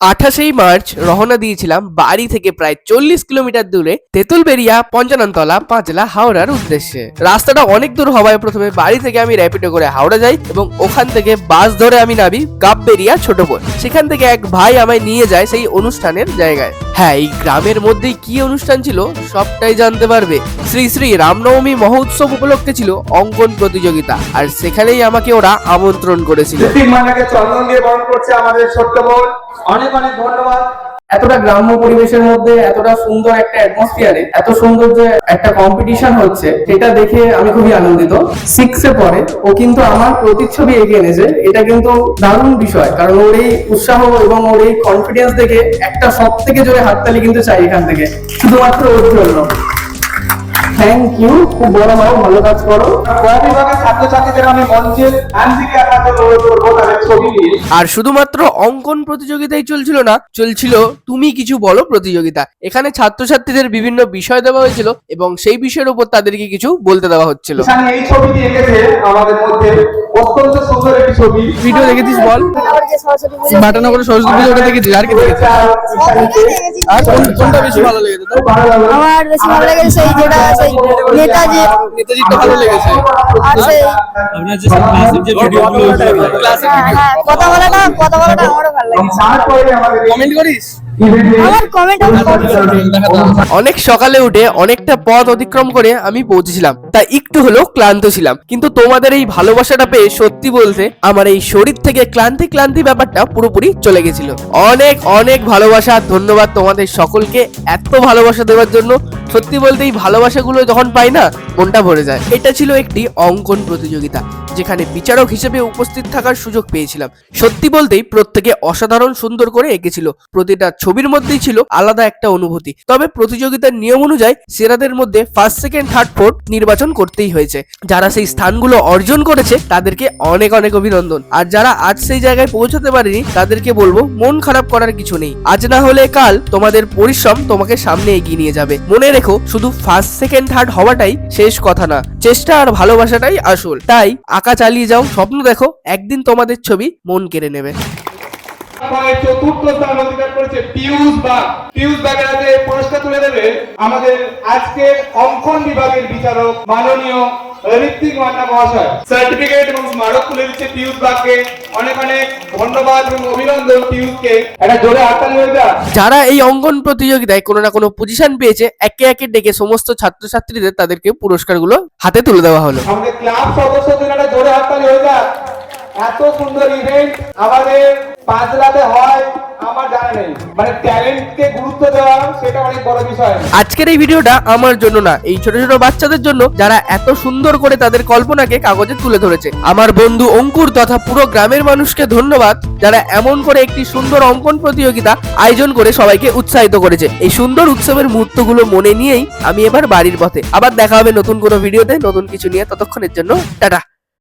28 March রওনা দিয়েছিলাম বাড়ি থেকে প্রায় 40 কিলোমিটার দূরে তেঁতুলবেড়িয়া পঞ্চাননতলা পাঁচলা হাওড়ার উদ্দেশ্যে। রাস্তাটা অনেক দূর হওয়ায় প্রথমে বাড়ি থেকে আমি র্যাপিডো করে হাওড়া যাই এবং ওখান থেকে বাস ধরে আমি নামি গাববেরিয়া ছোটপোল। সেখান থেকে এক ভাই আমায় নিয়ে যায় সেই অনুষ্ঠানের জায়গায়। হ্যাঁ, এই গ্রামের মধ্যেই কি অনুষ্ঠান ছিল সবটাই জানতে পারবে। শ্রী শ্রী রামনবমী মহোৎসব উপলক্ষে ছিল অঙ্কন প্রতিযোগিতা, আর সেখানেই আমাকে ওরা আমন্ত্রণ করেছিল। চন্দন দিয়ে বরণ করছে আমাদের ছোট্ট বোন, অনেক অনেক ধন্যবাদ। এতটা গ্রাম্য পরিবেশের মধ্যে এতটা সুন্দর একটা অ্যাটমসফিয়ারে এত সুন্দর যে একটা কম্পিটিশন হচ্ছে, সেটা দেখে আমি খুবই আনন্দিত। 6 পরে ও কিন্তু আমার প্রতিচ্ছবি এঁকে এনেছে, এটা কিন্তু দারুণ বিষয়। কারণ ওর এই উৎসাহ এবং ওর এই কনফিডেন্স দেখে একটা সব থেকে জোরে হাততালি কিন্তু চাই এখান থেকে, শুধুমাত্র ওর জন্য। থ্যাংক ইউ, খুব বড় হও, ভালো কাজ করো। বিভাগের ছাত্রছাত্রীদের আমি মঞ্চে আনজিকে আপনাদের অনুরোধ করবো তাদের ছবি নিয়ে। আর শুধুমাত্র অঙ্কন প্রতিযোগিতাই চলছিল না, চলছিল তুমি কিছু বলো প্রতিযোগিতা। এখানে ছাত্রছাত্রীদের বিভিন্ন বিষয় দেওয়া হয়েছিল এবং সেই বিষয়ের উপর তাদেরকে কিছু বলতে দেওয়া হচ্ছিল। এই ছবিটি এঁকেছে আমাদের মধ্যে অত্যন্ত সুন্দর একটি ছবি। ভিডিও দেখেছিস বল? বাটানগরের সরস্বতী পুজো ওটা দেখেছিস? আর কি দেখেছিস? আর কোনটা বেশি ভালো লেগেছে তোর? আমার বেশি ভালো লেগেছে সেই যেটা সেই নেতাজিটা ভালো লেগেছে। আর সেই আপনার যে ক্লাসিক যে ভিডিওগুলো ক্লাসিক কথা বলাটা আমারও ভালো লেগেছে। কমেন্ট করিস? আমার কমেন্ট অনেক সকালে উঠে অনেকটা পথ অতিক্রম করে আমি পৌঁছেছিলাম, তাই একটু হলেও ক্লান্ত ছিলাম। কিন্তু তোমাদের এই ভালোবাসাটা পেয়ে সত্যি বলতে আমার এই শরীর থেকে ক্লান্তি ব্যাপারটা পুরোপুরি চলে গেছিল। অনেক অনেক ভালোবাসা, ধন্যবাদ তোমাদের সকলকে এত ভালোবাসা দেওয়ার জন্য। সত্যি বলতে এই ভালোবাসাগুলো যখন পাই না, মনটা ভরে যায়। এটা ছিল একটি অঙ্কন প্রতিযোগিতা, যেখানে বিচারক হিসেবে উপস্থিত থাকার সুযোগ পেয়েছিলাম। সত্যি বলতেই প্রত্যেকে অসাধারণ সুন্দর করে এঁকেছিল। প্রতিটা ছবির মধ্যেই ছিল আলাদা একটা অনুভূতি। তবে প্রতিযোগিতার নিয়ম অনুযায়ী সেরাদের মধ্যে ফার্স্ট, সেকেন্ড, থার্ড, ফোর্থ নির্বাচন করতেই হয়েছে। যারা সেই স্থানগুলো অর্জন করেছে তাদেরকে অনেক অনেক অভিনন্দন। আর যারা আজ সেই জায়গায় পৌঁছাতে পারেনি তাদেরকে বলবো মন খারাপ করার কিছু নেই। আজ না হলে কাল তোমাদের পরিশ্রম তোমাকে সামনে এগিয়ে নিয়ে যাবে। মনে রেখো, শুধু ফার্স্ট, সেকেন্ড, থার্ড হওয়াটাই শেষ কথা না, চেষ্টা আর ভালোবাসাটাই আসল। তাই আঁকা চালিয়ে যাও, স্বপ্ন দেখো, একদিন তোমাদের ছবি মন কেড়ে নেবে। চতুর্থ স্থান অধিকার করেছে পিয়ুষ বাগ। পিয়ুষ বাগের হাতে পুরস্কার তুলে দেবে আমাদের আজকে অঙ্কন বিভাগের বিচারক মাননীয় ঋত্বিক মান্না মহাশয়। সার্টিফিকেট এবং স্মারক তুলে দিচ্ছে পিয়ুষ বাগকে। অনেক অনেক ধন্যবাদ এবং অভিনন্দন পিয়ুষকে। একটা জোরে হাততালি হয়ে যা। যারা এই অঙ্কন প্রতিযোগিতায় কোনো না কোনো পজিশন পেয়েছে, একে একে ডেকে সমস্ত ছাত্রছাত্রীদের তাদেরকে পুরস্কারগুলো হাতে তুলে দেওয়া হলো। আমাদের ক্লাব সদস্যদের একটা জোরে হাততালি হয়ে যা। এত সুন্দর ইভেন্ট আমাদের পাঁচলাতে হয় আমার জানা নেই। মানে ট্যালেন্টকে গুরুত্ব দেওয়া সেটা অনেক বড় বিষয়। আজকের এই ভিডিওটা আমার জন্য না, এই ছোট ছোট বাচ্চাদের জন্য যারা এত সুন্দর করে তাদের কল্পনাকে কাগজে তুলে ধরেছে। আমার বন্ধু অঙ্কুর তথা পুরো গ্রামের মানুষকে ধন্যবাদ, যারা এমন করে একটি সুন্দর অঙ্কন প্রতিযোগিতা আয়োজন করে সবাইকে উৎসাহিত করেছে। এই সুন্দর উৎসবের মুহূর্তগুলো মনে নিয়েই আমি এবার বাড়ির পথে। আবার দেখা হবে নতুন কোনো ভিডিওতে নতুন কিছু নিয়ে। ততক্ষণের জন্য টাটা।